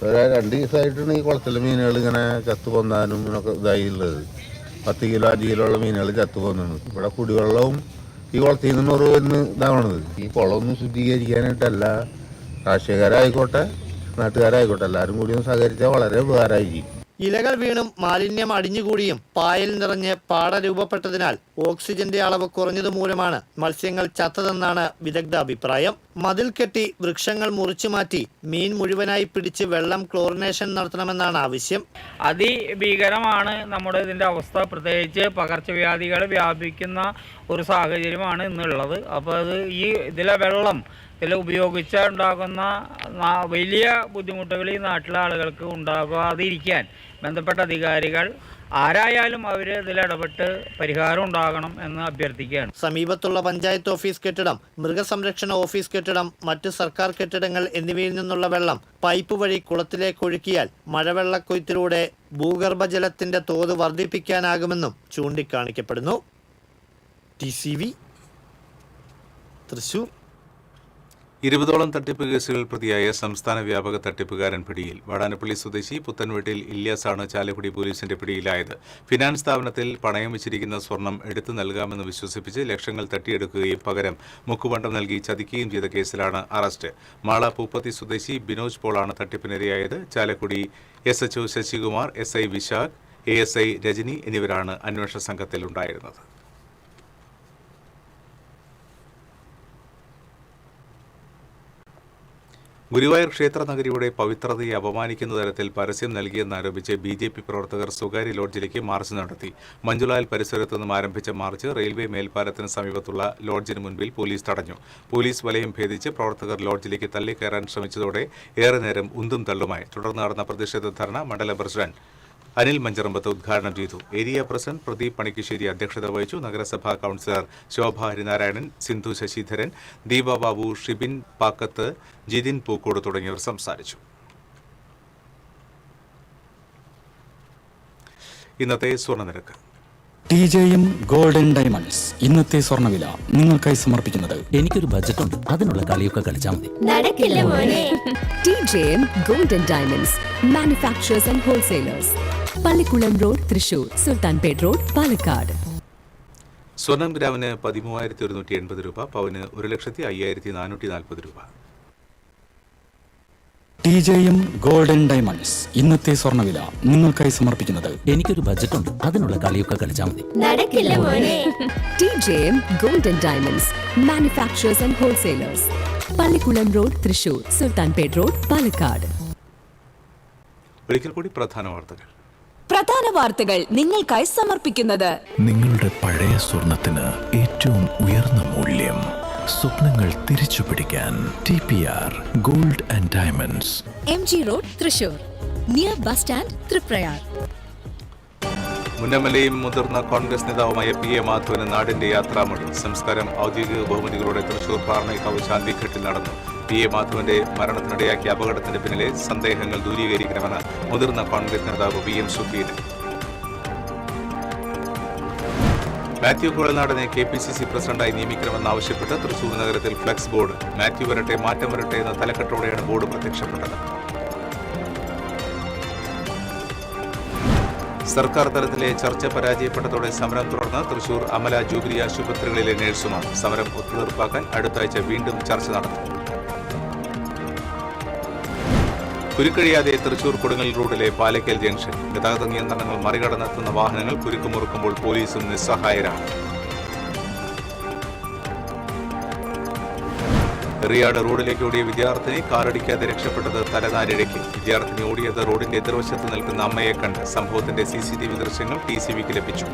Speaker 16: 2 ദിവസമായിട്ടാണ് ഈ കുളത്തിലെ മീനുകൾ ഇങ്ങനെ ചത്തുപൊന്നാനും ഇതായുള്ളത്. 10 കിലോ 5 കിലോ ഉള്ള മീനുകൾ ചത്തുപൊന്നുന്നത്. ഇവിടെ കുടിവെള്ളവും ഈ കുളത്തിൽ നിന്ന് വരുന്ന ഇതാവണത്. ഈ കുളമൊന്നും ശുദ്ധീകരിക്കാനായിട്ടല്ല, രാഷ്ട്രീയക്കാരായിക്കോട്ടെ നാട്ടുകാരായിക്കോട്ടെ എല്ലാവരും കൂടി ഒന്ന് സഹകരിച്ചാൽ വളരെ ഉപകാരമായിരിക്കും.
Speaker 14: ഇലകൾ വീണും മാലിന്യം അടിഞ്ഞുകൂടിയും പായൽ നിറഞ്ഞ് പാട രൂപപ്പെട്ടതിനാൽ ഓക്സിജന്റെ അളവ് കുറഞ്ഞതുമൂലമാണ് മത്സ്യങ്ങൾ ചത്തതെന്നാണ് വിദഗ്ധ അഭിപ്രായം. മതിൽ കെട്ടി വൃക്ഷങ്ങൾ മുറിച്ചു മാറ്റി മീൻ മുഴുവനായി പിടിച്ച് വെള്ളം ക്ലോറിനേഷൻ നടത്തണമെന്നാണ് ആവശ്യം.
Speaker 17: അതിഭീകരമാണ് നമ്മുടെ ഇതിൻ്റെ അവസ്ഥ. പ്രത്യേകിച്ച് പകർച്ചവ്യാധികൾ വ്യാപിക്കുന്ന ഒരു സാഹചര്യമാണ് ഇന്നുള്ളത്. അപ്പോൾ അത് ഇതിലെ വെള്ളം ഉപയോഗിച്ചുണ്ടാകുന്ന വലിയ ബുദ്ധിമുട്ടുകൾ ഈ നാട്ടിലെ ആളുകൾക്ക് ഉണ്ടാകാതിരിക്കാൻ ബന്ധപ്പെട്ട അധികാരികൾ ആരായാലും അവർ ഇതിലിടപെട്ട് പരിഹാരം ഉണ്ടാകണം എന്ന് അഭ്യർത്ഥിക്കുകയാണ്.
Speaker 14: സമീപത്തുള്ള പഞ്ചായത്ത് ഓഫീസ് കെട്ടിടം, മൃഗസംരക്ഷണ ഓഫീസ് കെട്ടിടം, മറ്റ് സർക്കാർ കെട്ടിടങ്ങൾ എന്നിവയിൽ നിന്നുള്ള വെള്ളം പൈപ്പ് വഴി കുളത്തിലേക്ക് ഒഴുക്കിയാൽ മഴവെള്ളക്കൊയ്ത്തിലൂടെ ഭൂഗർഭജലത്തിന്റെ തോത് വർദ്ധിപ്പിക്കാനാകുമെന്നും ചൂണ്ടിക്കാണിക്കപ്പെടുന്നു. TCV തൃശൂർ.
Speaker 1: 20ഓളം തട്ടിപ്പ് കേസുകൾ പ്രതിയായ സംസ്ഥാന വ്യാപക തട്ടിപ്പുകാരൻ പിടിയിൽ. വാടാനപ്പള്ളി സ്വദേശി പുത്തൻവീട്ടിൽ ഇല്യാസാണ് ചാലക്കുടി പോലീസിന്റെ പിടിയിലായത്. ഫിനാൻസ് സ്ഥാപനത്തിൽ പണയം വെച്ചിരിക്കുന്ന സ്വർണം എടുത്തു നൽകാമെന്ന് വിശ്വസിപ്പിച്ച് ലക്ഷങ്ങൾ തട്ടിയെടുക്കുകയും പകരം മുക്കുപണ്ടം നൽകി ചതിക്കുകയും ചെയ്ത കേസിലാണ് അറസ്റ്റ്. മാള പൂപ്പത്തി സ്വദേശി Binoj പോളാണ് തട്ടിപ്പിനിരയായത്. Chalakudy SHO Sasikumar, SI Vishakh, ASI Rajani എന്നിവരാണ് അന്വേഷണ സംഘത്തിൽ ഉണ്ടായിരുന്നത്. ഗുരുവായൂർ ക്ഷേത്ര നഗരിയുടെ പവിത്രതയെ അപമാനിക്കുന്ന തരത്തിൽ പരസ്യം നൽകിയെന്നാരോപിച്ച് BJP പ്രവർത്തകർ സ്വകാര്യ ലോഡ്ജിലേക്ക് മാർച്ച് നടത്തി. മഞ്ജുലാൽ പരിസരത്തു നിന്നും ആരംഭിച്ച മാർച്ച് റെയിൽവേ മേൽപ്പാലത്തിന് സമീപത്തുള്ള ലോഡ്ജിന് മുൻപിൽ പോലീസ് തടഞ്ഞു. പോലീസ് വലയം ഭേദിച്ച് പ്രവർത്തകർ ലോഡ്ജിലേക്ക് തള്ളിക്കയറാൻ ശ്രമിച്ചതോടെ ഏറെ നേരം ഉന്തും തള്ളുമായി. തുടർന്ന് നടന്ന പ്രതിഷേധ ധർണ മണ്ഡലം പ്രസിഡന്റ് അനിൽ മഞ്ചറമ്പത്ത് ഉദ്ഘാടനം ചെയ്തു. ഏരിയ പ്രസിഡന്റ് പ്രദീപ് പണിക്കശ്ശേരി അധ്യക്ഷത വഹിച്ചു. നഗരസഭാ കൌൺസിലർ ശോഭ ഹരിനാരായണൻ, സിന്ധു ശശിധരൻ, ദീപ ബാബു, ഷിബിൻ പാക്കത്ത്, ജിതിൻ പൂക്കോട് തുടങ്ങിയവർ സംസാരിച്ചു. ഇന്നത്തെ സ്വർണ്ണനിരക്ക്.
Speaker 18: TJM ഗോൾഡൻ ഡയമണ്ട്സ് ഇന്നത്തെ സ്വർണ്ണവില നിങ്ങൾക്കായി സമർപ്പിക്കുന്നത് എനിക്കൊരു ബജറ്റ് ഉണ്ട്, അതിനുള്ള കളിയൊക്കെ കളിച്ചാൽ മതി.
Speaker 4: നടക്കില്ല മോനെ. TJM golden diamonds manufacturers and wholesalers, Pallikulam road, Thrissur, Sultanpet road, Palakkad.
Speaker 1: സ്വർണം ഗ്രാമിന് 13,180 രൂപ, പവന് 1,05,440 രൂപ.
Speaker 18: TJM ഗോൾഡൻ ഡയമണ്ട്സ് ഇന്നത്തെ സ്വർണ്ണവില നിങ്ങൾക്കായി സമർപ്പിക്കുന്നത് എനിക്കൊരു ബജറ്റ് ഉണ്ട്, അതിനുള്ള കളിയൊക്കെ കളിച്ചാൽ മതി.
Speaker 4: നടക്കില്ല മോനെ. TJM golden diamonds manufacturers and wholesalers, Pallikulam road, Thrissur, Sultanpet road, Palakkad.
Speaker 1: ഒരിക്കൽ കൂടി പ്രധാന
Speaker 2: വാർത്തകൾ നിങ്ങൾക്കായി സമർപ്പിക്കുന്നത്
Speaker 3: നിങ്ങളുടെ പഴയ സ്വർണത്തിന് ഏറ്റവും ഉയർന്ന മൂല്യം. സ്വപ്നങ്ങൾ തിരിച്ചു പിടിക്കാൻ TPR gold and diamonds,
Speaker 4: MG road, Thrissur, near bus stand, Triprayar.
Speaker 1: മുൻ MLAയും മുതിർന്ന കോൺഗ്രസ് നേതാവുമായ PA മാധവന് നാടിന്റെ യാത്രാമൊഴി. സംസ്കാരം ഔദ്യോഗിക ബഹുമതികളോടെ തൃശൂർ പാറമേക്കാവ് ശാന്തിഘട്ടിൽ നടന്നു. PA മാധവന്റെ മരണത്തിനിടയാക്കിയ അപകടത്തിന് പിന്നിലെ സന്ദേഹങ്ങൾ ദൂരീകരിക്കണമെന്ന് മുതിർന്ന കോൺഗ്രസ് നേതാവ് VM സുധീരൻ. മാത്യു കുഴൽനാടനെ KPCC പ്രസിഡന്റായി നിയമിക്കണമെന്നാവശ്യപ്പെട്ട് തൃശൂർ നഗരത്തിൽ ഫ്ലക്സ് ബോർഡ്. മാത്യു വരട്ടെ, മാറ്റം വരട്ടെ എന്ന തലക്കെട്ടോടെയാണ് ബോർഡ് പ്രത്യക്ഷപ്പെട്ടത്. സർക്കാർ തലത്തിലെ ചർച്ച പരാജയപ്പെട്ടതോടെ സമരം തുടർന്ന് തൃശൂർ അമല ജൂബിലി ആശുപത്രികളിലെ നഴ്സുമാർ. സമരം ഒത്തുതീർപ്പാക്കാൻ അടുത്ത ആഴ്ച വീണ്ടും ചർച്ച നടത്തും. കുരുക്കഴിയാതെ തൃശൂർ കൊടുങ്ങൽ റോഡിലെ പാലക്കൽ ജംഗ്ഷൻ. ഗതാഗത നിയന്ത്രണങ്ങൾ മറികടന്നെത്തുന്ന വാഹനങ്ങൾ കുരുക്കുമുറുക്കുമ്പോൾ പോലീസും നിസ്സഹായരാണ്. എറിയാട് റോഡിലേക്ക് ഓടിയ വിദ്യാർത്ഥിനി കാറടിക്കാതെ രക്ഷപ്പെട്ടത് തലനാരിഴയ്ക്ക്. വിദ്യാർത്ഥിനി ഓടിയത് റോഡിന്റെ എതിർവശത്ത് നിൽക്കുന്ന അമ്മയെ കണ്ട്. സംഭവത്തിന്റെ CCTV ദൃശ്യങ്ങൾ TCVക്ക് ലഭിച്ചു.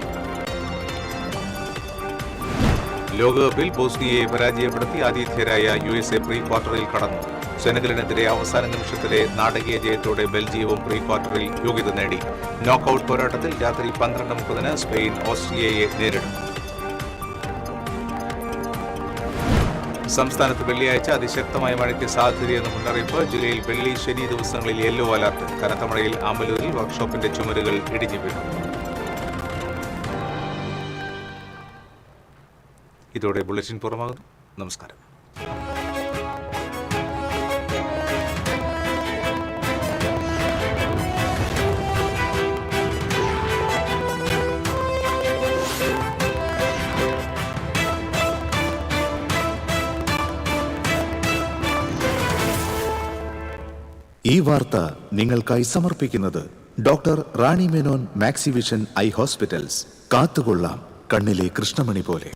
Speaker 1: ലോകകപ്പിൽ ബോസ്നിയയെ പരാജയപ്പെടുത്തി ആതിഥേയരായ USA പ്രീ ക്വാർട്ടറിൽ കടന്നു. സെനഗലിനെതിരെ അവസാന നിമിഷത്തിലെ നാടകീയ ജയത്തോടെ ബെൽജിയവും പ്രീ ക്വാർട്ടറിൽ യോഗ്യത നേടി. നോക്കൌട്ട് പോരാട്ടത്തിൽ രാത്രി 12:30 സ്പെയിൻ ഓസ്ട്രിയയെ നേരിടും. സംസ്ഥാനത്ത് വെള്ളിയാഴ്ച അതിശക്തമായ മഴയ്ക്ക് സാധ്യതയെന്ന മുന്നറിയിപ്പ്. ജില്ലയിൽ വെള്ളി, ശനി ദിവസങ്ങളിൽ യെല്ലോ അലർട്ട്. കനത്ത മഴയിൽ ആമ്പലൂരിൽ വർക്ക്ഷോപ്പിന്റെ ചുമരുകൾ ഇടിഞ്ഞു വീണു. ഇതോടെ ബുള്ളറ്റിൻ പൂർണ്ണമാകുന്നു. നമസ്കാരം.
Speaker 8: ഈ വാർത്ത നിങ്ങൾക്കായി സമർപ്പിക്കുന്നത് doctor Rani Menon Maxivision I hospitals. കാത്തുകൊള്ളാം കണ്ണിലെ കൃഷ്ണമണി പോലെ.